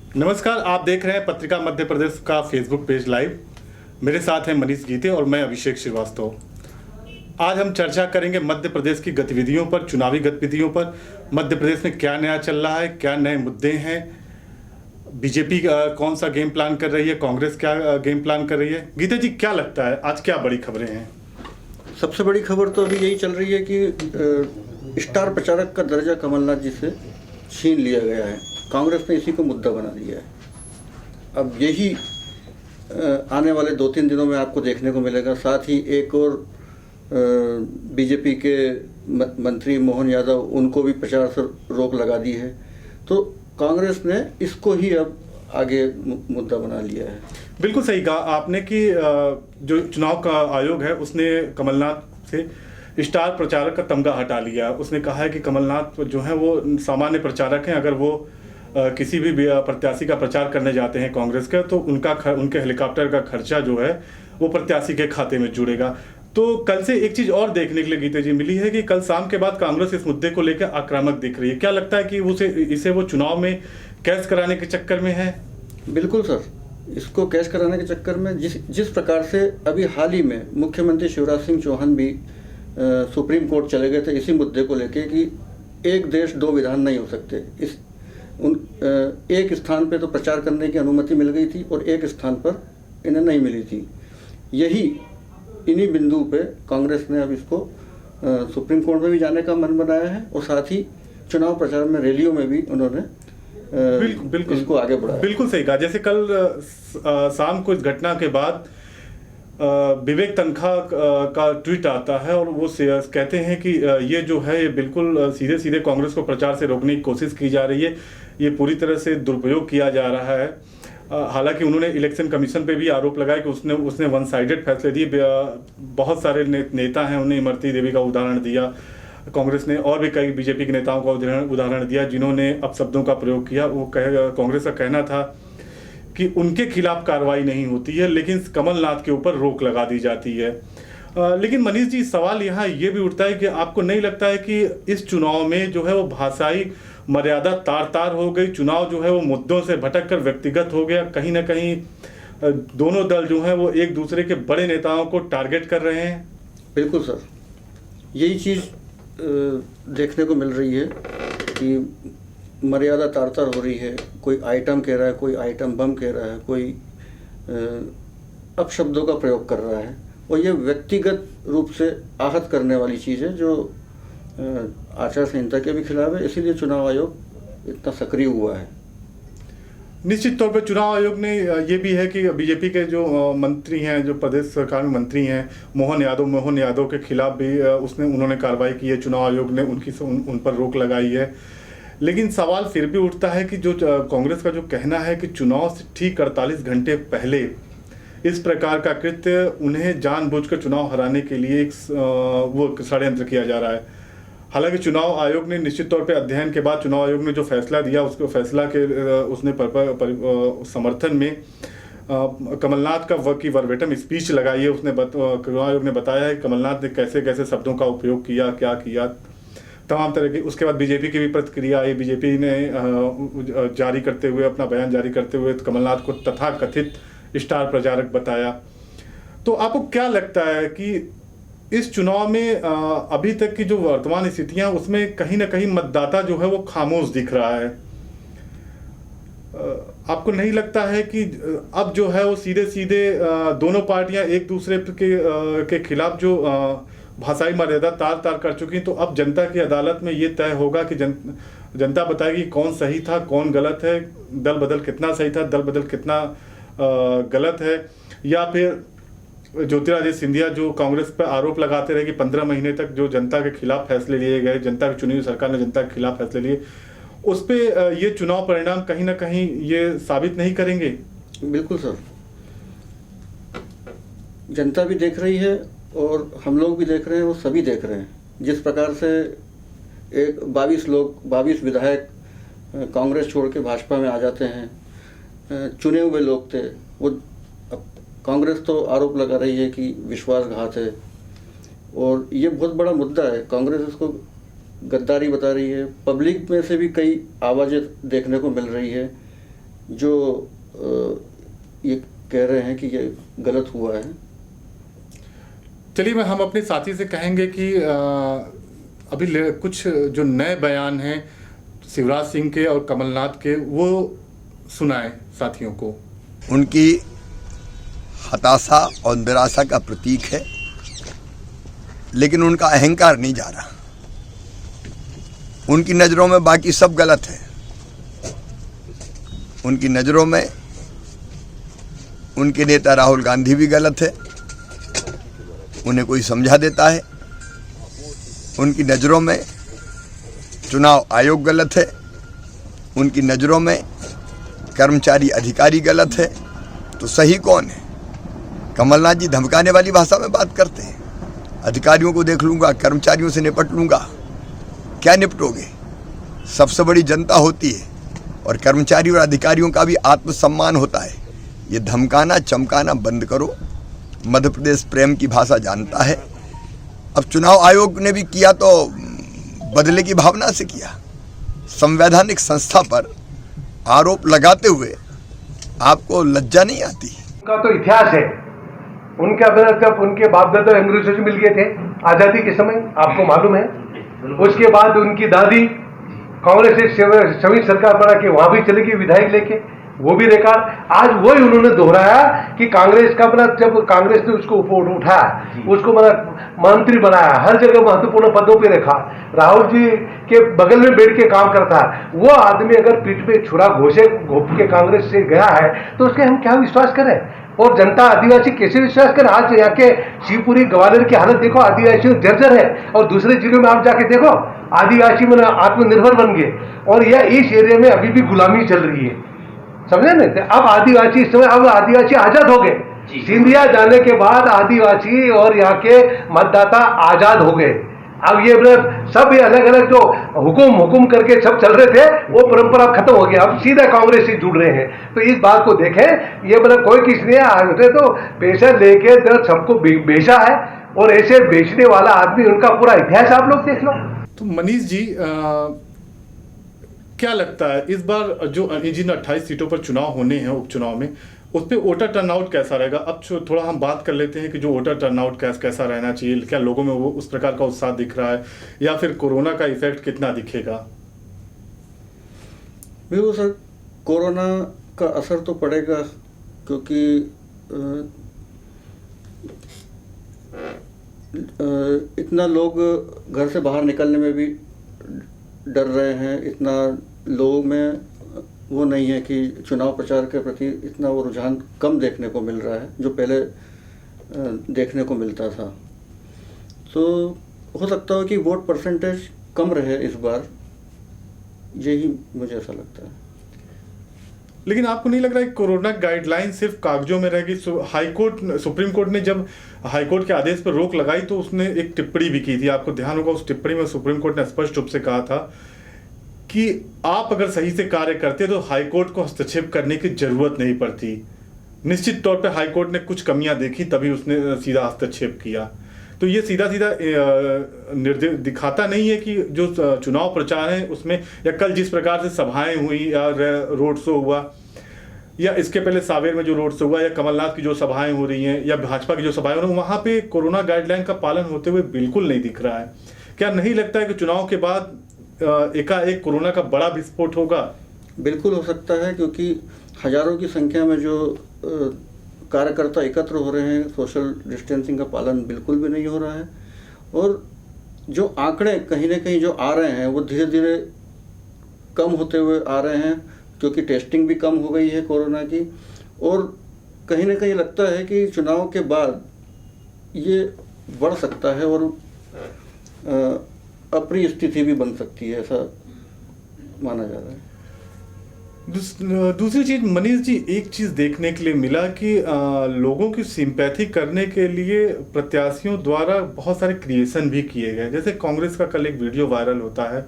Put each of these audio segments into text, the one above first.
नमस्कार, आप देख रहे हैं पत्रिका मध्य प्रदेश का फेसबुक पेज लाइव। मेरे साथ हैं मनीष गीते और मैं अभिषेक श्रीवास्तव। आज हम चर्चा करेंगे मध्य प्रदेश की गतिविधियों पर, चुनावी गतिविधियों पर। मध्य प्रदेश में क्या नया चल रहा है, क्या नए मुद्दे हैं, बीजेपी कौन सा गेम प्लान कर रही है, कांग्रेस क्या गेम प्लान कर रही है। गीते जी, क्या लगता है आज क्या बड़ी खबरें हैं? सबसे बड़ी खबर तो अभी यही चल रही है कि स्टार प्रचारक का दर्जा कमलनाथ जी से छीन लिया गया है। कांग्रेस ने इसी को मुद्दा बना दिया है। अब यही आने वाले 2-3 दिनों में आपको देखने को मिलेगा। साथ ही एक और बीजेपी के मंत्री मोहन यादव, उनको भी प्रचार से रोक लगा दी है। तो कांग्रेस ने इसको ही अब आगे मुद्दा बना लिया है। बिल्कुल सही कहा आपने कि जो चुनाव का आयोग है उसने कमलनाथ से स्टार प्रचारक का तमगा हटा लिया। उसने कहा है कि कमलनाथ जो है वो सामान्य प्रचारक हैं। अगर वो किसी भी प्रत्याशी का प्रचार करने जाते हैं कांग्रेस का, तो उनके हेलीकॉप्टर का खर्चा जो है वो प्रत्याशी के खाते में जुड़ेगा। तो कल से एक चीज और देखने के लिए गीते जी मिली है कि कल शाम के बाद कांग्रेस इस मुद्दे को लेकर आक्रामक दिख रही है। क्या लगता है कि इसे वो चुनाव में कैश कराने के चक्कर में है? बिल्कुल सर, इसको कैश कराने के चक्कर में जिस प्रकार से अभी हाल ही में मुख्यमंत्री शिवराज सिंह चौहान भी सुप्रीम कोर्ट चले गए थे इसी मुद्दे को लेके कि एक देश दो विधान नहीं हो सकते। एक स्थान पे तो प्रचार करने की अनुमति मिल गई थी और एक स्थान पर इन्हें नहीं मिली थी। इन्हीं बिंदु पे कांग्रेस ने अब इसको सुप्रीम कोर्ट में भी जाने का मन बनाया है और साथ ही चुनाव प्रचार में, रैलियों में भी उन्होंने बिल्कुल इसको आगे बढ़ाया। बिल्कुल सही कहा। जैसे कल शाम को इस घटना के बाद विवेक तनखा का ट्वीट आता है और वो कहते हैं कि ये जो है ये बिल्कुल सीधे सीधे कांग्रेस को प्रचार से रोकने की कोशिश की जा रही है। ये पूरी तरह से दुरुपयोग किया जा रहा है। हालांकि उन्होंने इलेक्शन कमीशन पे भी आरोप लगाया कि उसने वन साइडेड फैसले दिए। बहुत सारे नेता हैं, उन्हें इमरती देवी का उदाहरण दिया कांग्रेस ने, और भी कई बीजेपी के नेताओं का उदाहरण दिया जिन्होंने अपशब्दों का प्रयोग किया। कांग्रेस का कहना था कि उनके खिलाफ कार्रवाई नहीं होती है, लेकिन कमलनाथ के ऊपर रोक लगा दी जाती है। लेकिन मनीष जी, सवाल यहाँ ये भी उठता है कि आपको नहीं लगता है कि इस चुनाव में जो है वो भाषाई मर्यादा तार हो गई? चुनाव जो है वो मुद्दों से भटक कर व्यक्तिगत हो गया। कहीं ना कहीं दोनों दल जो है वो एक दूसरे के बड़े नेताओं को टारगेट कर रहे हैं। बिल्कुल सर, यही चीज़ देखने को मिल रही है कि मर्यादा तार हो रही है। कोई आइटम कह रहा है, कोई आइटम बम कह रहा है, कोई अपशब्दों का प्रयोग कर रहा है और ये व्यक्तिगत रूप से आहत करने वाली चीज़ है जो आचार संहिता के भी खिलाफ है। इसीलिए चुनाव आयोग इतना सक्रिय हुआ है। निश्चित तौर पर चुनाव आयोग ने ये भी है कि बीजेपी के जो मंत्री हैं, जो प्रदेश सरकार में मंत्री हैं, मोहन यादव के खिलाफ भी उन्होंने कार्रवाई की है। चुनाव आयोग ने उन पर रोक लगाई है। लेकिन सवाल फिर भी उठता है कि जो कांग्रेस का जो कहना है कि चुनाव से ठीक 48 घंटे पहले इस प्रकार का कृत्य, उन्हें जानबूझकर चुनाव हराने के लिए वो षड्यंत्र किया जा रहा है। हालांकि चुनाव आयोग ने निश्चित तौर पे अध्ययन के बाद चुनाव आयोग ने जो फैसला दिया उसने समर्थन में कमलनाथ की वर्बेटम स्पीच लगाई है। चुनाव आयोग ने बताया है कमलनाथ ने कैसे कैसे शब्दों का उपयोग किया, क्या किया, तमाम तरह की। उसके बाद बीजेपी की भी प्रतिक्रिया आई। बीजेपी ने अपना बयान जारी करते हुए कमलनाथ को तथाकथित स्टार प्रचारक बताया। तो आपको क्या लगता है कि इस चुनाव में अभी तक की जो वर्तमान स्थितियां, उसमें कहीं ना कहीं मतदाता जो है वो खामोश दिख रहा है? आपको नहीं लगता है कि अब जो है वो सीधे सीधे दोनों पार्टियां एक दूसरे के खिलाफ जो भाषाई मर्यादा तार कर चुकी, तो अब जनता की अदालत में ये तय होगा कि जनता बताएगी कौन सही था, कौन गलत है, दल बदल कितना सही था, दल बदल कितना गलत है? या फिर ज्योतिरादित्य सिंधिया जो कांग्रेस पर आरोप लगाते रहे कि 15 महीने तक जो जनता के खिलाफ फैसले लिए गए, जनता की चुनी हुई सरकार ने जनता के खिलाफ फैसले लिए, उस पे ये चुनाव परिणाम कहीं ना कहीं ये साबित नहीं करेंगे? बिल्कुल सर, जनता भी देख रही है और हम लोग भी देख रहे हैं, वो सभी देख रहे हैं। जिस प्रकार से 22 विधायक कांग्रेस छोड़ के भाजपा में आ जाते हैं, चुने हुए लोग थे, वो कांग्रेस तो आरोप लगा रही है कि विश्वासघात है और ये बहुत बड़ा मुद्दा है। कांग्रेस इसको गद्दारी बता रही है। पब्लिक में से भी कई आवाज़ें देखने को मिल रही है जो ये कह रहे हैं कि ये गलत हुआ है। चलिए, हम अपने साथी से कहेंगे कि अभी कुछ जो नए बयान हैं शिवराज सिंह के और कमलनाथ के, वो सुनाएं साथियों को। उनकी हताशा और निराशा का प्रतीक है, लेकिन उनका अहंकार नहीं जा रहा। उनकी नज़रों में बाकी सब गलत है। उनकी नज़रों में उनके नेता राहुल गांधी भी गलत है, उन्हें कोई समझा देता है। उनकी नज़रों में चुनाव आयोग गलत है, उनकी नज़रों में कर्मचारी अधिकारी गलत है। तो सही कौन है? कमलनाथ जी धमकाने वाली भाषा में बात करते हैं। अधिकारियों को देख लूँगा, कर्मचारियों से निपट लूँगा। क्या निपटोगे? सबसे बड़ी जनता होती है और कर्मचारी और अधिकारियों का भी आत्मसम्मान होता है। ये धमकाना चमकाना बंद करो। मध्य प्रदेश प्रेम की भाषा जानता है। अब चुनाव आयोग ने भी किया तो बदले की भावना से किया। संवैधानिक संस्था पर आरोप लगाते हुए आपको लज्जा नहीं आती? उनका तो इतिहास है। उनके जब उनके बाप दादा अंग्रेजों से मिल गए थे आज़ादी के समय, आपको मालूम है। उसके बाद उनकी दादी कांग्रेस से संयुक्त सरकार बना के वहां भी चली गई विधायक लेके, वो भी रिकॉर्ड। आज वही उन्होंने दोहराया कि कांग्रेस का जब कांग्रेस ने उसको उठाया, उसको मंत्री बनाया, हर जगह महत्वपूर्ण पदों पे रखा, राहुल जी के बगल में बैठ के काम करता है। वो आदमी अगर पीठ पे छुरा घोप के कांग्रेस से गया है तो उसके हम क्या विश्वास करें? और जनता आदिवासी कैसे विश्वास करें? आज यहाँ के शिवपुरी ग्वालियर की हालत देखो, आदिवासी जर्जर है। और दूसरे जिलों में आप जाके देखो, आदिवासी में आत्मनिर्भर बन गए और यह इस एरिया में अभी भी गुलामी चल रही है। समझे ना? अब आदिवासी इस समय अब आदिवासी आजाद हो गए। सिंधिया जाने के बाद आदिवासी और यहाँ के मतदाता आजाद हो गए। अब ये सब ये अलग अलग जो हुकुम करके सब चल रहे थे, वो परंपरा खत्म हो गया। अब सीधा कांग्रेस से जुड़ रहे हैं। तो इस बात को देखें, ये कोई किसी ने आगे तो पैसा लेके तो सबको बेचा है, और ऐसे बेचने वाला आदमी, उनका पूरा इतिहास आप लोग देख लो। तो मनीष जी, क्या लगता है इस बार जो जिन 28 सीटों पर चुनाव होने हैं उपचुनाव में, उस पर वोटर टर्नआउट कैसा रहेगा? अब थोड़ा हम बात कर लेते हैं कि जो वोटर टर्नआउट कैसा रहना चाहिए। क्या लोगों में वो उस प्रकार का उत्साह दिख रहा है, या फिर कोरोना का इफेक्ट कितना दिखेगा? बिल्कुल सर, कोरोना का असर तो पड़ेगा, क्योंकि इतना लोग घर से बाहर निकलने में भी डर रहे हैं। इतना लोगों में वो नहीं है कि चुनाव प्रचार के प्रति इतना वो रुझान कम देखने को मिल रहा है जो पहले देखने को मिलता था। तो हो सकता है कि वोट परसेंटेज कम रहे इस बार, यही मुझे ऐसा लगता है। लेकिन आपको नहीं लग रहा है कोरोना गाइडलाइन सिर्फ कागजों में रहेगी? सुप्रीम कोर्ट ने जब हाईकोर्ट के आदेश पर रोक लगाई तो उसने एक टिप्पणी भी की थी। आपको ध्यान होगा, उस टिप्पणी में सुप्रीम कोर्ट ने स्पष्ट रूप से कहा था कि आप अगर सही से कार्य करते तो हाईकोर्ट को हस्तक्षेप करने की जरूरत नहीं पड़ती। निश्चित तौर पर हाईकोर्ट ने कुछ कमियां देखी, तभी उसने सीधा हस्तक्षेप किया। तो ये सीधा दिखाता नहीं है कि जो चुनाव प्रचार है उसमें, या कल जिस प्रकार से सभाएं हुई या रोड शो हुआ, या इसके पहले सावेर में जो रोड शो हुआ, या कमलनाथ की जो सभाएं हो रही हैं, या भाजपा की जो सभाएं हो रही हैं, वहां पे कोरोना गाइडलाइन का पालन होते हुए बिल्कुल नहीं दिख रहा है। क्या नहीं लगता है कि चुनाव के बाद एकाएक कोरोना का बड़ा विस्फोट होगा? बिल्कुल हो सकता है, क्योंकि हजारों की संख्या में जो कार्यकर्ता एकत्र हो रहे हैं, सोशल डिस्टेंसिंग का पालन बिल्कुल भी नहीं हो रहा है। और जो आंकड़े कहीं ना कहीं जो आ रहे हैं वो धीरे धीरे कम होते हुए आ रहे हैं, क्योंकि टेस्टिंग भी कम हो गई है कोरोना की। और कहीं ना कहीं लगता है कि चुनाव के बाद ये बढ़ सकता है और अप्रिय स्थिति भी बन सकती है, ऐसा माना जा रहा है। दूसरी चीज मनीष जी, एक चीज देखने के लिए मिला कि लोगों की सिंपैथी करने के लिए प्रत्याशियों द्वारा बहुत सारे क्रिएशन भी किए गए। जैसे कांग्रेस का कल एक वीडियो वायरल होता है,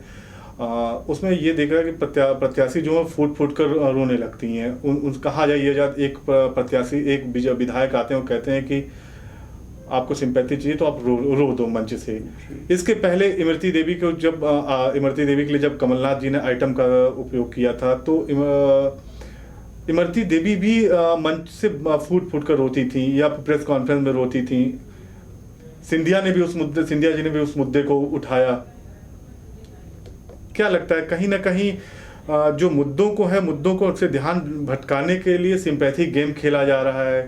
उसमें ये देखा कि प्रत्याशी जो है फूट कर रोने लगती हैं। कहा जाए एक प्रत्याशी, एक विधायक आते हैं, वो कहते हैं कि आपको सिंपैथी चाहिए तो आप रो दो मंच से। इसके पहले इमरती देवी के लिए जब कमलनाथ जी ने आइटम का उपयोग किया था, तो इमरती देवी भी मंच से फूट फूट कर रोती थी या प्रेस कॉन्फ्रेंस में रोती थी। सिंधिया जी ने भी उस मुद्दे को उठाया। क्या लगता है कहीं ना कहीं जो मुद्दों को से ध्यान भटकाने के लिए सिंपैथी गेम खेला जा रहा है,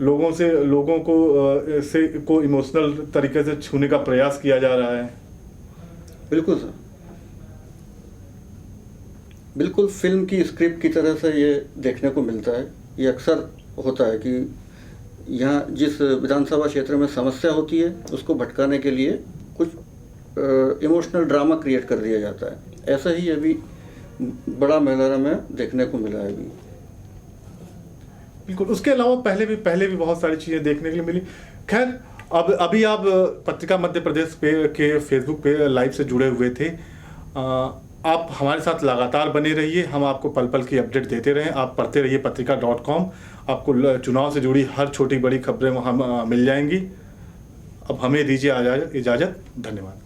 लोगों को इमोशनल तरीके से छूने का प्रयास किया जा रहा है? बिल्कुल सर, बिल्कुल फिल्म की स्क्रिप्ट की तरह से ये देखने को मिलता है। ये अक्सर होता है कि यहाँ जिस विधानसभा क्षेत्र में समस्या होती है उसको भटकाने के लिए कुछ इमोशनल ड्रामा क्रिएट कर दिया जाता है। ऐसा ही अभी बड़ा मेला में देखने को मिला है अभी। बिल्कुल, उसके अलावा पहले भी बहुत सारी चीज़ें देखने के लिए मिली। खैर, अभी आप पत्रिका मध्य प्रदेश के फेसबुक पे लाइव से जुड़े हुए थे। आप हमारे साथ लगातार बने रहिए, हम आपको पल पल की अपडेट देते रहें। आप पढ़ते रहिए पत्रिका.com, आपको चुनाव से जुड़ी हर छोटी बड़ी खबरें वहाँ मिल जाएंगी। अब हमें दीजिए इजाज़त। धन्यवाद।